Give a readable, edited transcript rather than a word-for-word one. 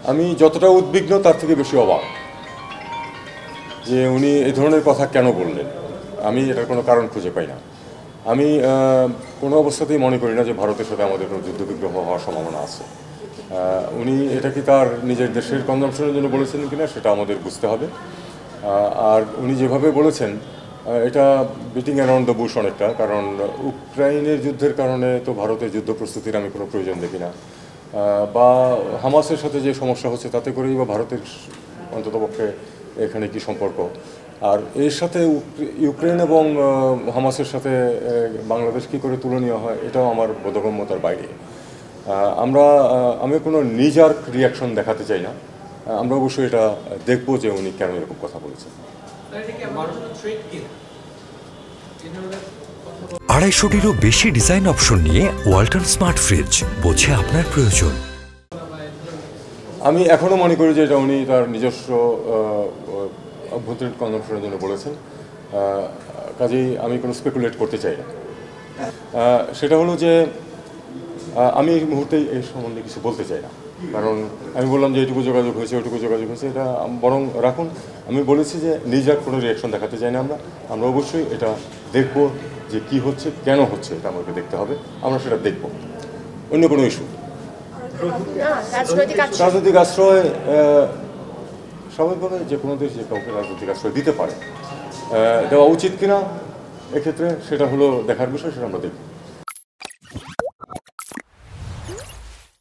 আমি যতটা উদ্বিগ্ন তার থেকে বেশি অবাক যে উনি এই ধরনের কথা কেন বললেন। আমি এটার কোনো কারণ খুঁজে পাই না। আমি কোনো অবস্থাতেই মনে করি না যে ভারতের সাথে আমাদের কোনো যুদ্ধবিগ্রহ হওয়ার সম্ভাবনা আছে। উনি এটা কি তার নিজের দেশের কনজামশনের জন্য বলেছেন কিনা সেটা আমাদের বুঝতে হবে। আর উনি যেভাবে বলেছেন এটা বিটিং অ্যারাউন্ড দ্য বুশ অনেকটা, কারণ ইউক্রাইনের যুদ্ধের কারণে তো ভারতের যুদ্ধ প্রস্তুতির আমি কোনো প্রয়োজন দেখি না, বা হামাসের সাথে যে সমস্যা হচ্ছে তাতে করেই বা ভারতের অন্ততপক্ষে এখানে কি সম্পর্ক। আর এর সাথে ইউক্রেন এবং হামাসের সাথে বাংলাদেশ কী করে তুলনীয় হয় এটাও আমার বোধগম্যতার বাইরে। আমি কোনো নিজার রিয়াকশন দেখাতে চাই না। আমরা অবশ্যই এটা দেখবো যে উনি কেন এরকম কথা বলেছেন। 250-টিরও বেশি ডিজাইন অপশন নিয়ে ওয়ালটন স্মার্ট ফ্রিজ, বোঝে আপনার প্রয়োজন। আমি এখনও মনে করি যে এটা উনি তার নিজস্ব অভ্যন্তরীণ কনজামশনের জন্য বলেছেন। কাজেই আমি কোনো স্পেকুলেট করতে চাই না। সেটা হলো যে আমি এই মুহূর্তে এই সম্বন্ধে কিছু বলতে চাই না, কারণ আমি বললাম যে এটুকু যোগাযোগ হয়েছে ওটুকু যোগাযোগ হয়েছে, এটা বরং রাখুন। আমি বলেছি যে নিজের কোনো রিয়াকশন দেখাতে চাই না। আমরা অবশ্যই এটা দেখব যে কি হচ্ছে, কেন হচ্ছে, এটা আমাকে দেখতে হবে। আমরা সেটা দেখব। অন্য কোনো ইস্যু রাজনৈতিক আশ্রয় স্বাভাবিকভাবে যে কোনো দেশ যে কাউকে রাজনৈতিক আশ্রয় দিতে পারে, দেওয়া উচিত কিনা এক্ষেত্রে সেটা হলো দেখার বিষয়, সেটা আমরা দেখব।